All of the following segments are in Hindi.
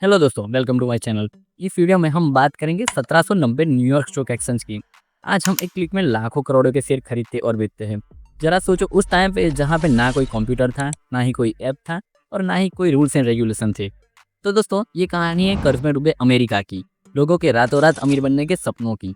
हेलो दोस्तों, वेलकम टू माय चैनल। इस वीडियो में हम बात करेंगे 1790 न्यूयॉर्क स्टॉक एक्सचेंज की। आज हम एक क्लिक में लाखों करोड़ों के शेयर खरीदते और बेचते हैं। जरा सोचो उस टाइम पे जहाँ पे ना कोई कंप्यूटर था, ना ही कोई ऐप था और ना ही कोई रूल्स एंड रेगुलेशन थे। तो दोस्तों, ये कहानी है कर्ज में डूबे अमेरिका की, लोगों के रातों रात अमीर बनने के सपनों की,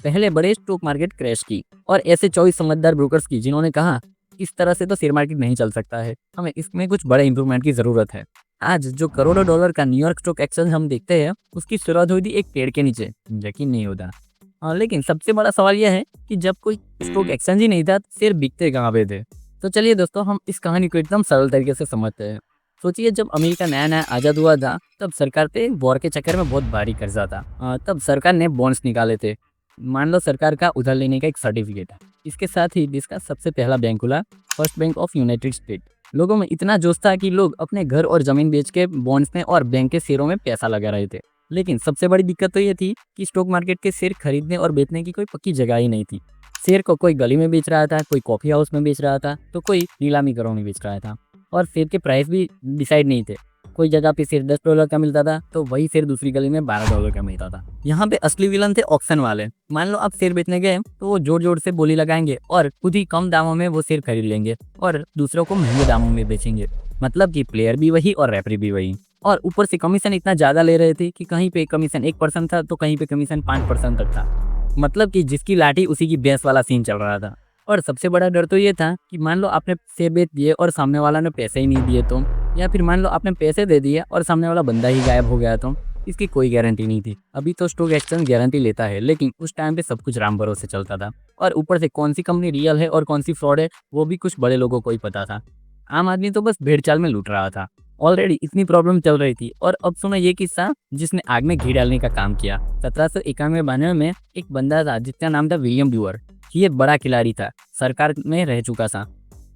पहले बड़े स्टॉक मार्केट क्रैश की और ऐसे 24 समझदार ब्रोकर्स की जिन्होंने कहा इस तरह से तो शेयर मार्केट नहीं चल सकता है, हमें इसमें कुछ बड़े इंप्रूवमेंट की जरूरत है। आज जो करोड़ों डॉलर का न्यूयॉर्क स्टॉक एक्सचेंज हम देखते हैं, उसकी शुरुआत हुई थी एक पेड़ के नीचे। यकीन नहीं होता। लेकिन सबसे बड़ा सवाल यह है कि जब कोई स्टॉक एक्सचेंज ही नहीं था, शेयर बिकते कहाँ पे थे। तो चलिए दोस्तों, हम इस कहानी को एकदम सरल तरीके से समझते हैं। सोचिए, जब अमेरिका नया नया आज़ाद हुआ था, तब सरकार पे वॉर के चक्कर में बहुत भारी कर्जा था। तब सरकार ने बॉन्ड्स निकाले थे। मान लो सरकार का उधार लेने का एक सर्टिफिकेट है। इसके साथ ही देश का सबसे पहला बैंक खुला, first bank of United state. लोगों में इतना जोश था कि लोग अपने घर और जमीन बेच के बॉन्ड्स में और बैंक के शेयरों में पैसा लगा रहे थे। लेकिन सबसे बड़ी दिक्कत तो ये थी कि स्टॉक मार्केट के शेयर खरीदने और बेचने की कोई पक्की जगह ही नहीं थी। शेयर को कोई गली में बेच रहा था, कोई कॉफी हाउस में बेच रहा था, तो कोई नीलामी घरों में बेच रहा था। और शेयर के प्राइस भी डिसाइड नहीं थे। कोई जगह पे शेयर $10 का मिलता था, तो वही शेयर दूसरी गली में $12 का मिलता था। यहाँ पे असली विलन थे ऑक्शन वाले। मान लो आप शेयर बेचने गए, तो वो जोर जोर से बोली लगाएंगे और खुद ही कम दामों में वो शेयर खरीद लेंगे और दूसरों को महंगे दामों में बेचेंगे। मतलब कि प्लेयर भी वही और रेफरी भी वही। और ऊपर से कमीशन इतना ज्यादा ले रहे थे कि कहीं पे कमीशन 1% था, तो कहीं पे कमीशन 5% तक था। मतलब कि जिसकी लाठी उसी की भैंस वाला सीन चल रहा था। और सबसे बड़ा डर तो ये था कि मान लो आपने शेयर बेच दिए और सामने वाला ने पैसे ही नहीं दिए, तो या फिर मान लो आपने पैसे दे दिए और सामने वाला बंदा ही गायब हो गया, तो इसकी कोई गारंटी नहीं थी। अभी तो स्टॉक एक्सचेंज गारंटी लेता है, लेकिन उस टाइम पे सब कुछ राम भरोसे चलता था। और ऊपर से कौन सी कंपनी रियल है और कौन सी फ्रॉड है, वो भी कुछ बड़े लोगों को ही पता था। आम आदमी तो बस भेड़ चाल में लूट रहा था। ऑलरेडी इतनी प्रॉब्लम चल रही थी। और अब सुनो ये किस्सा जिसने आग में घी डालने का काम किया। 1791-92 में एक बंदा था जिसका नाम था विलियम ब्यूअर। ये बड़ा खिलाड़ी था, सरकार में रह चुका था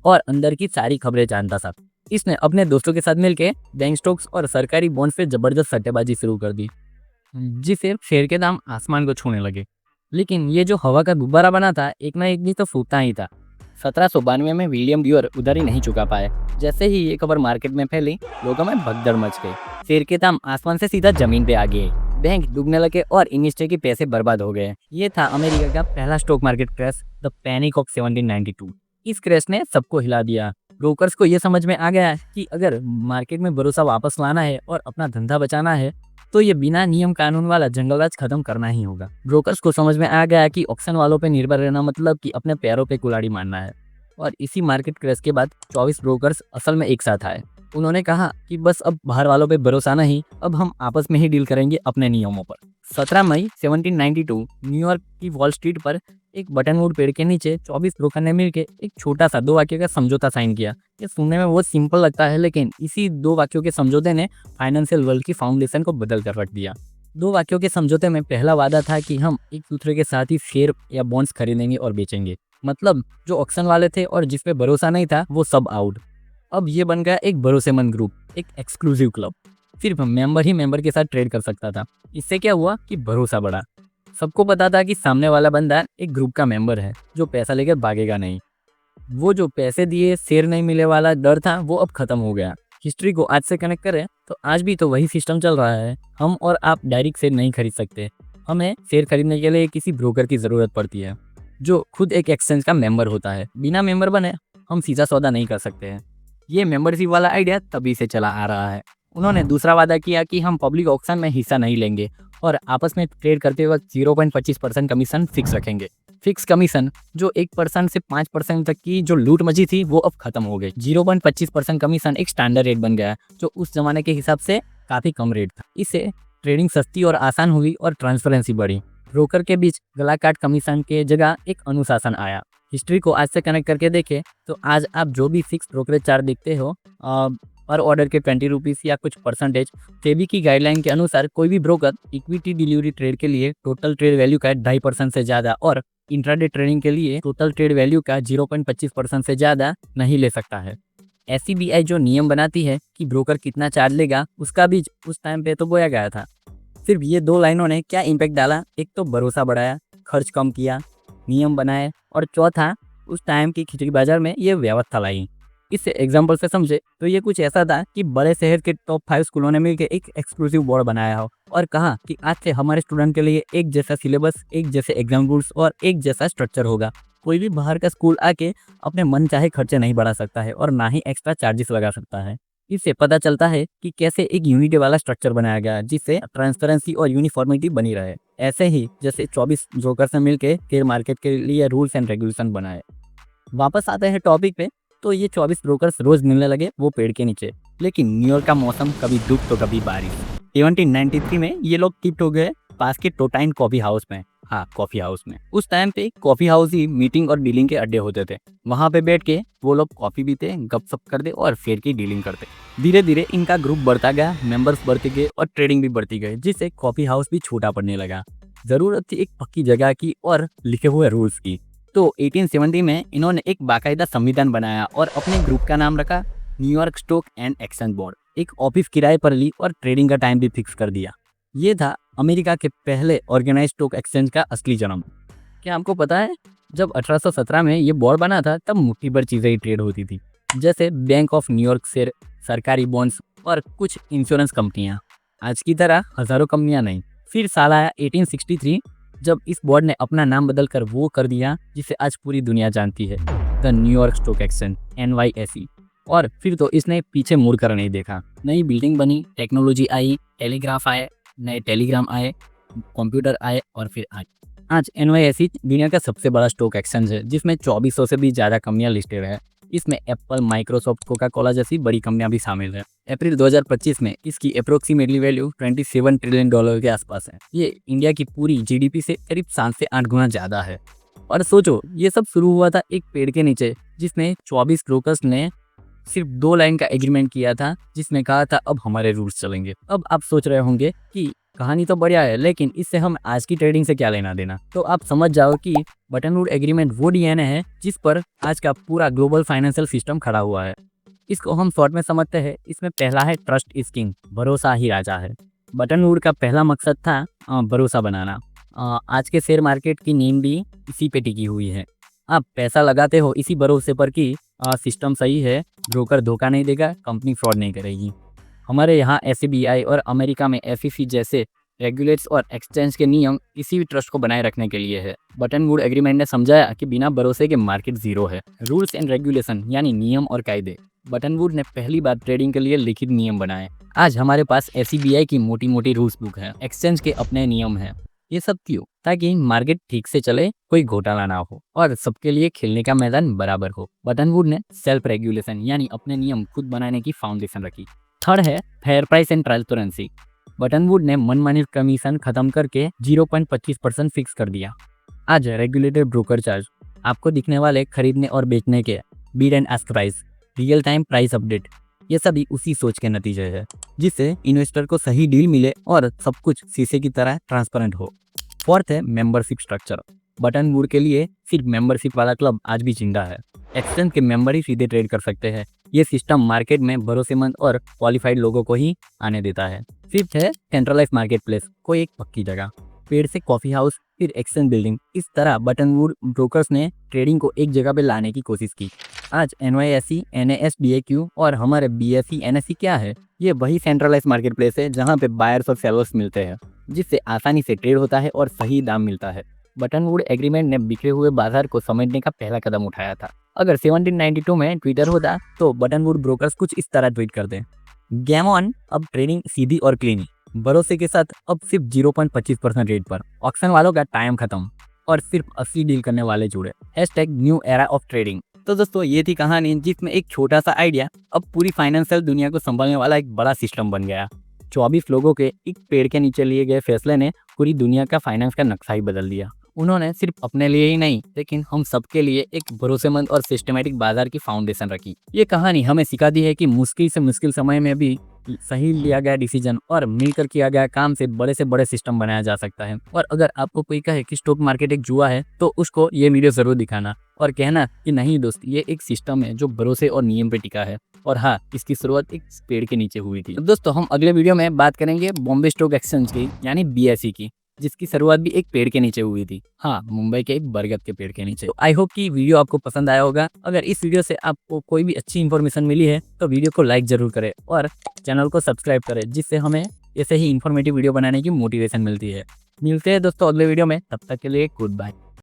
और अंदर की सारी खबरें जानता था। इसने अपने दोस्तों के साथ मिलकर बैंक स्टॉक्स और सरकारी बॉन्ड्स पे जबरदस्त सट्टेबाजी शुरू कर दी, जिससे शेयर के दाम आसमान को छूने लगे। लेकिन ये जो हवा का गुब्बारा बना था, एक ना एक दिन तो फूटना ही था। 1792 में विलियम ब्यूअर उधारी नहीं चुका पाए। जैसे ही ये खबर मार्केट में फैली, लोगों में भगदड़ मच गई। शेयर के दाम आसमान से सीधा जमीन पे आ गए, बैंक डूबने लगे और इन्वेस्टर के पैसे बर्बाद हो गए। ये था अमेरिका का पहला stock market crash, the panic of 1792। इस क्रैश ने सबको हिला दिया। ब्रोकर्स को ये समझ में आ गया कि अगर मार्केट में भरोसा वापस लाना है और अपना धंधा बचाना है, तो ये बिना नियम कानून वाला जंगलराज खत्म करना ही होगा। ब्रोकर्स को समझ में आ गया कि ऑक्शन वालों पे निर्भर रहना मतलब कि अपने पैरों पे कुल्हाड़ी मारना है। और इसी मार्केट क्रैश के बाद 24 ब्रोकर्स असल में एक साथ आए। उन्होंने कहा कि बस अब बाहर वालों पे भरोसा नहीं, अब हम आपस में ही डील करेंगे अपने नियमों पर। 17 मई 1792 न्यूयॉर्क की वॉल स्ट्रीट पर एक बटनवुड पेड़ के नीचे 24 ब्रोकर ने मिलकर एक छोटा सा 2 वाक्यों का समझौता साइन किया। ये सुनने में बहुत सिंपल लगता है, लेकिन इसी 2 वाक्यों के समझौते ने फाइनेंशियल वर्ल्ड की फाउंडेशन को बदल कर रख दिया। 2 वाक्यों के समझौते में पहला वादा था कि हम एक दूसरे के साथ ही शेयर या बॉन्ड्स खरीदेंगे और बेचेंगे। मतलब जो ऑक्शन वाले थे और जिस पे भरोसा नहीं था, वो सब आउट। अब ये बन गया एक भरोसेमंद ग्रुप, एक एक्सक्लूसिव क्लब। सिर्फ मेंबर ही मेंबर के साथ ट्रेड कर सकता था। इससे क्या हुआ कि भरोसा बढ़ा। सबको पता था कि सामने वाला बंदा एक ग्रुप का मेंबर है जो पैसा लेकर भागेगा नहीं। वो जो पैसे दिए शेयर नहीं मिले वाला डर था, वो अब खत्म हो गया। हिस्ट्री को आज से कनेक्ट करें तो आज भी तो वही सिस्टम चल रहा है। हम और आप डायरेक्ट शेयर नहीं खरीद सकते। हमें शेयर खरीदने के लिए किसी ब्रोकर की जरूरत पड़ती है, जो खुद एक एक्सचेंज का मेंबर होता है। बिना मेंबर बने हम सीधा सौदा नहीं कर सकते हैं। ये मेंबरशिप वाला आइडिया तभी से चला आ रहा है। उन्होंने दूसरा वादा किया कि हम पब्लिक ऑक्शन में हिस्सा नहीं लेंगे और आपस में ट्रेड करते वक्त 0.25% कमीशन फिक्स रखेंगे। फिक्स कमीशन जो 1% से 5% तक की जो लूट मची थी, वो अब खत्म हो गई। 0.25% कमीशन एक स्टैंडर्ड रेट बन गया, जो उस जमाने के हिसाब से काफी कम रेट था। इससे ट्रेडिंग सस्ती और आसान हुई और ट्रांसपेरेंसी बढ़ी। ब्रोकर के बीच गला काट कमीशन के जगह एक अनुशासन आया। हिस्ट्री को आज से कनेक्ट करके देखें तो आज आप जो भी फिक्स ब्रोकरेज चार्ज देखते हो, पर ऑर्डर के 20 रुपीज़ या कुछ परसेंटेज, सेबी की गाइडलाइन के अनुसार कोई भी ब्रोकर इक्विटी डिलीवरी ट्रेड के लिए टोटल ट्रेड वैल्यू का 2.5% से ज़्यादा और इंट्राडे ट्रेडिंग के लिए टोटल ट्रेड वैल्यू का 0.25% से ज़्यादा नहीं ले सकता है। SCBI जो नियम बनाती है कि ब्रोकर कितना चार्ज लेगा, उसका बीज उस टाइम पे तो बोया गया था। सिर्फ ये 2 लाइनों ने क्या इम्पैक्ट डाला? एक तो भरोसा बढ़ाया, खर्च कम किया, नियम बनाए, और चौथा उस टाइम की खिचड़ी बाजार में ये व्यवस्था लाई। इससे एग्जाम्पल से समझे तो ये कुछ ऐसा था कि बड़े शहर के टॉप 5 स्कूलों ने मिलकर एक एक्सक्लूसिव बोर्ड बनाया हो और कहा कि आज से हमारे स्टूडेंट के लिए एक जैसा सिलेबस, एक जैसे एग्जाम रूल्स और एक जैसा स्ट्रक्चर होगा। कोई भी बाहर का स्कूल आके अपने मन चाहे खर्चे नहीं बढ़ा सकता है और ना ही एक्स्ट्रा चार्जेस लगा सकता है। इससे पता चलता है कि कैसे एक यूनिटी वाला स्ट्रक्चर बनाया गया है जिससे ट्रांसपेरेंसी और यूनिफॉर्मिटी बनी रहे। ऐसे ही जैसे 24 ब्रोकर्स ने मिलकर शेयर मार्केट के लिए रूल्स एंड रेगुलेशन बनाए। वापस आते हैं टॉपिक पे, तो ये 24 ब्रोकर्स रोज मिलने लगे वो पेड़ के नीचे। लेकिन न्यूयॉर्क का मौसम कभी धूप तो कभी बारिश। 1793 में ये लोग शिफ्ट हो गए पास के टोटाइन कॉफी हाउस में। हाँ, कॉफी हाउस में। उस टाइम पे कॉफी हाउस ही मीटिंग और डीलिंग के अड्डे होते थे। वहाँ पे बैठ के वो लोग कॉफी पीते, गपशप करते और शेयर की डीलिंग करते। धीरे धीरे इनका ग्रुप बढ़ता गया, मेंबर्स बढ़ते गए और ट्रेडिंग भी बढ़ती गई, जिससे कॉफी हाउस भी छोटा पड़ने लगा। जरूरत थी एक पक्की जगह की और लिखे हुए रूल्स की। तो 1870 में इन्होंने एक बाकायदा संविधान बनाया और अपने ग्रुप का नाम रखा New York stock and exchange board. एक ऑफिस किराए पर ली और ट्रेडिंग का टाइम भी फिक्स कर दिया। ये था अमेरिका के पहले ऑर्गेनाइज स्टॉक एक्सचेंज का असली जन्म। क्या आपको पता है, जब 1817 में ये बोर्ड बना था तब मुट्ठी भर चीज़ें ही ट्रेड होती थी, जैसे बैंक ऑफ न्यूयॉर्क शेयर, सरकारी बॉन्ड्स और कुछ इंश्योरेंस कंपनियां। आज की तरह हजारों कंपनियां नहीं। फिर साल आया 1863, जब इस बोर्ड ने अपना नाम बदलकर वो कर दिया जिसे आज पूरी दुनिया जानती है, the New York stock exchange, NYSE। और फिर तो इसने पीछे मुड़कर नहीं देखा। नई बिल्डिंग बनी, टेक्नोलॉजी आई, टेलीग्राफ आए, नए टेलीग्राम आए, कंप्यूटर आए और फिर आज NYSE दुनिया का सबसे बड़ा स्टॉक एक्सचेंज है, जिसमें 2400 से भी ज़्यादा कंपनियां लिस्टेड है। इसमें एप्पल, माइक्रोसॉफ्ट, कोका कोला जैसी बड़ी कंपनियां भी शामिल है। अप्रैल 2025 में इसकी अप्रोक्सीमेटली वैल्यू $27 ट्रिलियन के आसपास है। ये इंडिया की पूरी GDP से करीब 7 से 8 गुना ज़्यादा है। और सोचो, ये सब शुरू हुआ था एक पेड़ के नीचे, जिसमें 24 ब्रोकर्स ने सिर्फ 2 लाइन का एग्रीमेंट किया था, जिसमें कहा था अब हमारे रूल्स चलेंगे। अब आप सोच रहे होंगे कि कहानी तो बढ़िया है, लेकिन इससे हम आज की ट्रेडिंग से क्या लेना देना। तो आप समझ जाओ कि बटनवुड एग्रीमेंट वो DNA है जिस पर आज का पूरा ग्लोबल फाइनेंशियल सिस्टम खड़ा हुआ है। इसको हम शॉर्ट में समझते हैं। इसमें पहला है ट्रस्ट इज किंग, भरोसा ही राजा है। बटनवुड का पहला मकसद था भरोसा बनाना। आज के शेयर मार्केट की नींव भी इसी पे टिकी हुई है। आप पैसा लगाते हो इसी भरोसे पर कि सिस्टम सही है, ब्रोकर धोखा नहीं देगा, कंपनी फ्रॉड नहीं करेगी। हमारे यहाँ SEBI और अमेरिका में SEC जैसे रेगुलेट्स और एक्सचेंज के नियम इसी ट्रस्ट को बनाए रखने के लिए है। बटनवुड एग्रीमेंट ने समझाया कि बिना भरोसे के मार्केट जीरो है। रूल्स एंड रेगुलेशन यानी नियम और कायदे। बटनवुड ने पहली बार ट्रेडिंग के लिए लिखित नियम बनाए। आज हमारे पास SEBI की मोटी मोटी रूल्स बुक है, एक्सचेंज के अपने नियम है। ये सब क्यों? ताकि मार्केट ठीक से चले, कोई घोटाला ना हो और सबके लिए खेलने का मैदान बराबर हो। बटनवुड ने सेल्फ रेगुलेशन यानी अपने नियम खुद बनाने की फाउंडेशन रखी। थर्ड है फेयर प्राइस एंड ट्रांसपेरेंसी। बटनवुड ने मनमानी कमीशन खत्म करके 0.25% फिक्स कर दिया। आज रेगुलेटेड ब्रोकर चार्ज, आपको दिखने वाले खरीदने और बेचने के Beed and ask price, real time price update, ये सभी उसी सोच के नतीजे है, जिससे इन्वेस्टर को सही डील मिले और सब कुछ शीशे की तरह ट्रांसपेरेंट हो। फोर्थ है मेंबरशिप स्ट्रक्चर। बटनवुड के लिए सिर्फ मेंबरशिप वाला क्लब आज भी जिंदा है। एक्सचेंज के मेंबर ही सीधे ट्रेड कर सकते हैं। ये सिस्टम मार्केट में भरोसेमंद और क्वालिफाइड लोगों को ही आने देता है। फिफ्थ है सेंट्रलाइज मार्केट प्लेस, कोई एक पक्की जगह, पेड़ से कॉफी हाउस फिर एक्सचेंज बिल्डिंग। इस तरह बटनवुड ब्रोकर्स ने ट्रेडिंग को एक जगह पे लाने की कोशिश की। आज NYSE, NASDAQ और हमारे BSE, NSE क्या है? ये वही सेंट्रलाइज मार्केट प्लेस है जहाँ पे बायर्स और सेलर्स मिलते हैं, जिससे आसानी से ट्रेड होता है और सही दाम मिलता है। बटनवुड एग्रीमेंट ने बिखरे हुए बाजार को समझने का पहला कदम उठाया था। अगर 1792 में ट्विटर होता तो बटनवुड ब्रोकर्स कुछ इस तरह ट्वीट करते, गेम ऑन, अब ट्रेडिंग सीधी और क्लीन, भरोसे के साथ अब सिर्फ 0.25% रेट पर, ऑक्शन वालों का टाइम खत्म और सिर्फ असली डील करने वाले जुड़े। #New era of trading. तो दोस्तों, ये थी कहानी जिसमें एक छोटा सा आइडिया अब पूरी फाइनेंशियल दुनिया को संभालने वाला एक बड़ा सिस्टम बन गया। 24 लोगों के एक पेड़ के नीचे लिए गए फैसले ने पूरी दुनिया का फाइनेंस का नक्शा ही बदल दिया। उन्होंने सिर्फ अपने लिए ही नहीं, लेकिन हम सबके लिए एक भरोसेमंद और सिस्टमेटिक बाजार की फाउंडेशन रखी। ये कहानी हमें सिखाती है कि मुश्किल से मुश्किल समय में भी सही लिया गया डिसीजन और मिलकर किया गया काम से बड़े सिस्टम बनाया जा सकता है। और अगर आपको कोई कहे कि स्टॉक मार्केट एक जुआ है, तो उसको ये वीडियो जरूर दिखाना और कहना कि नहीं दोस्त, ये एक सिस्टम है जो भरोसे और नियम पे टिका है। और हाँ, इसकी शुरुआत एक पेड़ के नीचे हुई थी। दोस्तों, हम अगले वीडियो में बात करेंगे बॉम्बे स्टॉक एक्सचेंज की यानी BSE की, जिसकी शुरुआत भी एक पेड़ के नीचे हुई थी। हाँ, मुंबई के एक बरगद के पेड़ के नीचे। आई होप कि वीडियो आपको पसंद आया होगा। अगर इस वीडियो से आपको कोई भी अच्छी इन्फॉर्मेशन मिली है तो वीडियो को लाइक जरूर करें और चैनल को सब्सक्राइब करें, जिससे हमें ऐसे ही इन्फॉर्मेटिव वीडियो बनाने की मोटिवेशन मिलती है। मिलते हैं दोस्तों अगले वीडियो में, तब तक के लिए गुड बाय।